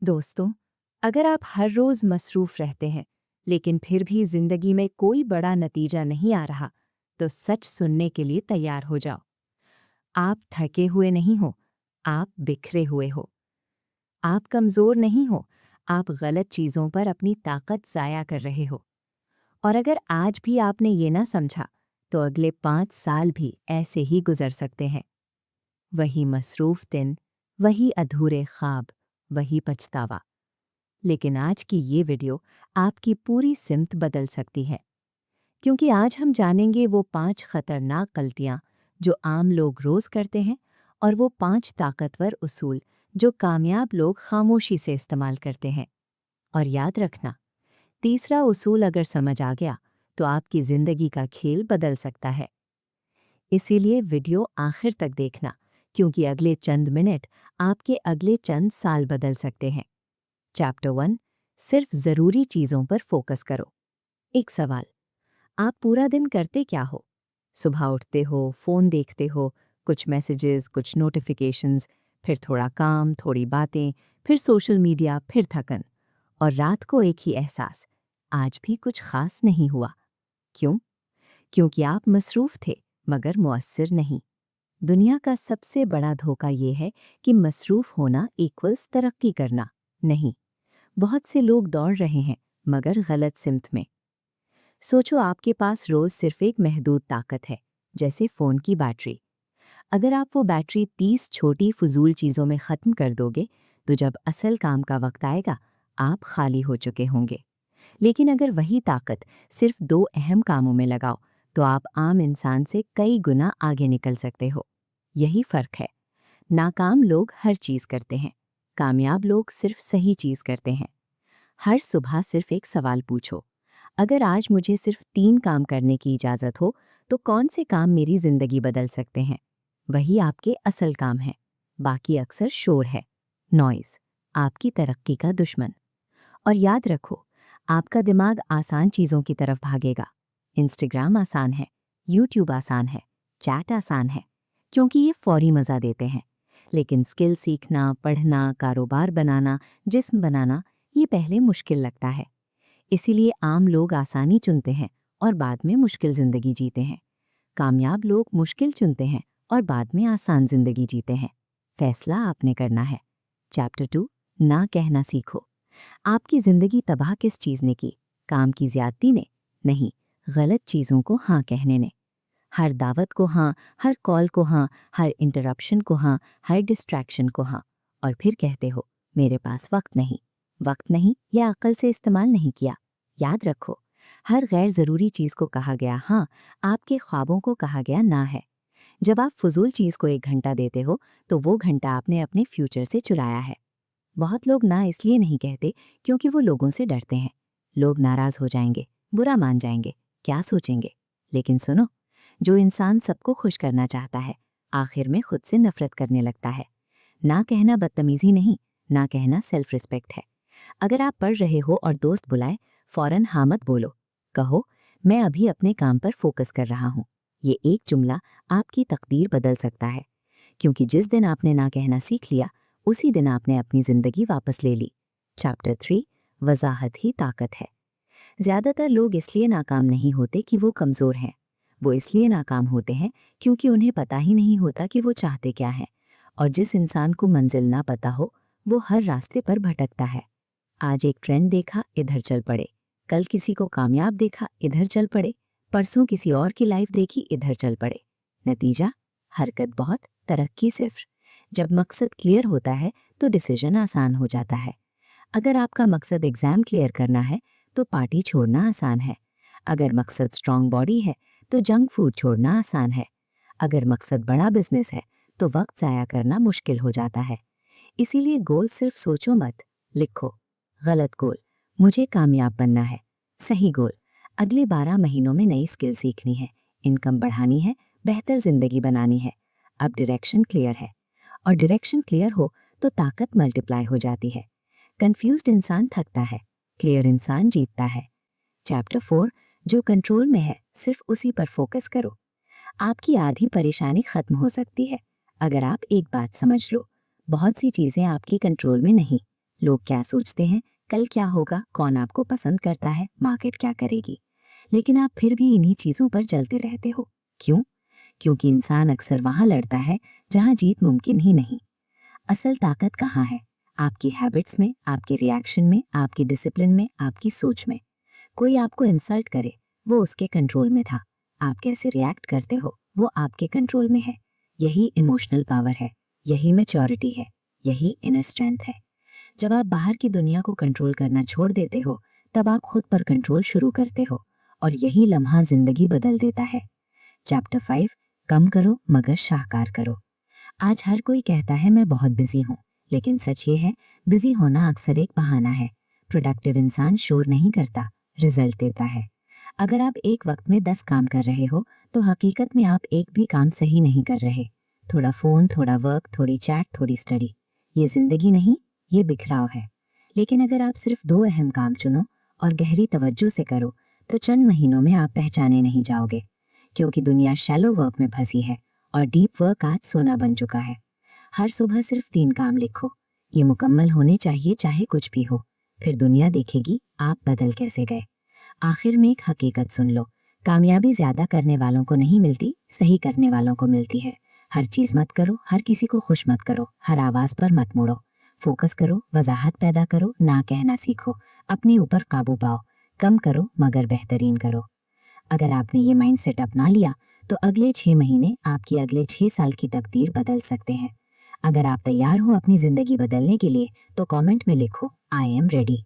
दोस्तों, अगर आप हर रोज मसरूफ रहते हैं लेकिन फिर भी जिंदगी में कोई बड़ा नतीजा नहीं आ रहा, तो सच सुनने के लिए तैयार हो जाओ। आप थके हुए नहीं हो, आप बिखरे हुए हो। आप कमजोर नहीं हो, आप गलत चीजों पर अपनी ताकत जाया कर रहे हो। और अगर आज भी आपने ये ना समझा, तो अगले 5 साल भी ऐसे ही गुजर सकते हैं। वही मसरूफ दिन, वही अधूरे ख्वाब, वही पछतावा। लेकिन आज की ये वीडियो आपकी पूरी सिमत बदल सकती है, क्योंकि आज हम जानेंगे वो 5 खतरनाक गलतियां जो आम लोग रोज करते हैं, और वो 5 ताकतवर उसूल जो कामयाब लोग खामोशी से इस्तेमाल करते हैं। और याद रखना, तीसरा उसूल अगर समझ आ गया तो आपकी जिंदगी का खेल बदल सकता है। इसीलिए वीडियो आखिर तक देखना, क्योंकि अगले चंद मिनट आपके अगले चंद साल बदल सकते हैं। चैप्टर 1, सिर्फ जरूरी चीजों पर फोकस करो। एक सवाल, आप पूरा दिन करते क्या हो? सुबह उठते हो, फोन देखते हो, कुछ मैसेजेस, कुछ नोटिफिकेशंस, फिर थोड़ा काम, थोड़ी बातें, फिर सोशल मीडिया, फिर थकन, और रात को एक ही एहसास, आज भी कुछ खास नहीं हुआ। क्यों? क्योंकि आप मसरूफ थे मगर मुअस्सिर नहीं। दुनिया का सबसे बड़ा धोखा ये है कि मसरूफ होना इक्वल्स तरक्की करना नहीं। बहुत से लोग दौड़ रहे हैं मगर गलत सिमत में। सोचो, आपके पास रोज सिर्फ एक महदूद ताकत है, जैसे फोन की बैटरी। अगर आप वो बैटरी 30 छोटी फजूल चीजों में खत्म कर दोगे, तो जब असल काम का वक्त आएगा, आप खाली हो चुके होंगे। लेकिन अगर वही ताकत सिर्फ 2 अहम कामों में लगाओ, तो आप आम इंसान से कई गुना आगे निकल सकते हो। यही फर्क है। नाकाम लोग हर चीज करते हैं, कामयाब लोग सिर्फ सही चीज करते हैं। हर सुबह सिर्फ एक सवाल पूछो, अगर आज मुझे सिर्फ 3 काम करने की इजाजत हो, तो कौन से काम मेरी जिंदगी बदल सकते हैं? वही आपके असल काम है। बाकी अक्सर शोर है, नॉइज, आपकी तरक्की का दुश्मन। और याद रखो, आपका दिमाग आसान चीजों की तरफ भागेगा। इंस्टाग्राम आसान है, यूट्यूब आसान है, चैट आसान है, क्योंकि ये फौरी मजा देते हैं। लेकिन स्किल सीखना, पढ़ना, कारोबार बनाना, जिस्म बनाना, ये पहले मुश्किल लगता है। इसीलिए आम लोग आसानी चुनते हैं और बाद में मुश्किल जिंदगी जीते हैं। कामयाब लोग मुश्किल चुनते हैं और बाद में आसान जिंदगी जीते हैं। फैसला आपने करना है। चैप्टर 2, ना कहना सीखो। आपकी जिंदगी तबाह किस चीज ने की? काम की ज्यादती ने? नहीं, गलत चीजों को हाँ कहने ने। हर दावत को हाँ, हर कॉल को हाँ, हर इंटरप्शन को हाँ, हर डिस्ट्रैक्शन को हाँ, और फिर कहते हो मेरे पास वक्त नहीं। वक्त नहीं या अक्ल से इस्तेमाल नहीं किया। याद रखो, हर गैर जरूरी चीज को कहा गया हाँ, आपके ख्वाबों को कहा गया ना है। जब आप फजूल चीज को 1 घंटा देते हो, तो वो घंटा आपने अपने फ्यूचर से चुराया है। बहुत लोग ना इसलिए नहीं कहते क्योंकि वो लोगों से डरते हैं। लोग नाराज हो जाएंगे, बुरा मान जाएंगे, क्या सोचेंगे। लेकिन सुनो, जो इंसान सबको खुश करना चाहता है, आखिर में खुद से नफरत करने लगता है। ना कहना बदतमीजी नहीं, ना कहना सेल्फ रिस्पेक्ट है। अगर आप पढ़ रहे हो और दोस्त बुलाए, फौरन हाँ मत बोलो। कहो, मैं अभी अपने काम पर फोकस कर रहा हूँ। ये एक जुमला आपकी तकदीर बदल सकता है, क्योंकि जिस दिन आपने ना कहना सीख लिया, उसी दिन आपने अपनी जिंदगी वापस ले ली। चैप्टर 3, वजाहत ही ताकत है। ज्यादातर लोग इसलिए नाकाम नहीं होते कि वो कमजोर हैं। वो इसलिए नाकाम होते हैं क्योंकि उन्हें पता ही नहीं होता कि वो चाहते क्या है। और जिस इंसान को मंजिल ना पता हो, वो हर रास्ते पर भटकता है। आज एक ट्रेंड देखा, इधर चल पड़े। कल किसी को कामयाब देखा, इधर चल पड़े। परसों किसी और की लाइफ देखी, इधर चल पड़े। नतीजा, हरकत बहुत, तरक्की सिर्फ। जब मकसद क्लियर होता है तो डिसीजन आसान हो जाता है। अगर आपका मकसद एग्जाम क्लियर करना है तो पार्टी छोड़ना आसान है। अगर मकसद स्ट्रांग बॉडी है तो जंक फूड छोड़ना आसान है। अगर मकसद बड़ा बिजनेस है तो वक्त जाया करना मुश्किल हो जाता है। इसीलिए गोल सिर्फ सोचो मत, लिखो। गलत गोल, मुझे कामयाब बनना है। सही गोल, अगले 12 महीनों में नई स्किल सीखनी है, इनकम बढ़ानी है, बेहतर जिंदगी बनानी है। अब डायरेक्शन क्लियर है, और डायरेक्शन क्लियर हो तो ताकत मल्टीप्लाई हो जाती है। कंफ्यूज्ड इंसान थकता है, क्लियर इंसान जीतता है। चैप्टर 4, जो कंट्रोल में है सिर्फ उसी पर फोकस करो। आपकी आधी परेशानी खत्म हो सकती है अगर आप एक बात समझ लो, बहुत सी चीजें आपकी कंट्रोल में नहीं, लोग क्या सोचते हैं, कल क्या होगा, कौन आपको पसंद करता है, मार्केट क्या करेगी। लेकिन आप फिर भी इन्हीं चीज़ों पर जलते रहते हो। क्यों? क्योंकि इंसान अक्सर वहाँ लड़ता है जहाँ जीत मुमकिन ही नहीं। असल ताकत कहाँ है? आपकी हैबिट्स में, आपके रिएक्शन में, आपकी डिसिप्लिन में, आपकी सोच में। कोई आपको इंसल्ट करे, वो उसके कंट्रोल में था। आप कैसे रिएक्ट करते हो, वो आपके कंट्रोल में है। यही इमोशनल पावर है, यही मैच्योरिटी है, यही इनर स्ट्रेंथ है। जब आप बाहर की दुनिया को कंट्रोल करना छोड़ देते हो, तब आप खुद पर कंट्रोल शुरू करते हो, और यही लम्हा जिंदगी बदल देता है। चैप्टर 5, कम करो मगर शाहकार करो। आज हर कोई कहता है मैं बहुत बिजी हूँ, लेकिन सच ये है, बिजी होना अक्सर एक बहाना है। प्रोडक्टिव इंसान शोर नहीं करता, रिजल्ट देता है। अगर आप एक वक्त में 10 काम कर रहे हो, तो हकीकत में आप एक भी काम सही नहीं कर रहे। थोड़ा फोन, थोड़ा वर्क, थोड़ी चैट, थोड़ी स्टडी, ये जिंदगी नहीं, ये बिखराव है। लेकिन अगर आप सिर्फ 2 अहम काम चुनो और गहरी तवज्जो से करो, तो चंद महीनों में आप पहचाने नहीं जाओगे, क्योंकि दुनिया शैलो वर्क में फंसी है और डीप वर्क आज सोना बन चुका है। हर सुबह सिर्फ 3 काम लिखो, ये मुकम्मल होने चाहिए चाहे कुछ भी हो। फिर दुनिया देखेगी आप बदल कैसे गए। आखिर में एक हकीकत सुन लो, कामयाबी ज्यादा करने वालों को नहीं मिलती, सही करने वालों को मिलती है। हर चीज मत करो, हर किसी को खुश मत करो, हर आवाज पर मत मुड़ो। फोकस करो, वजाहत पैदा करो, ना कहना सीखो, अपने ऊपर काबू पाओ। कम करो मगर बेहतरीन करो। अगर आपने ये माइंडसेट अपना लिया, तो अगले 6 महीने आपकी अगले 6 साल की तकदीर बदल सकते हैं। अगर आप तैयार हो अपनी जिंदगी बदलने के लिए, तो कमेंट में लिखो आई एम रेडी।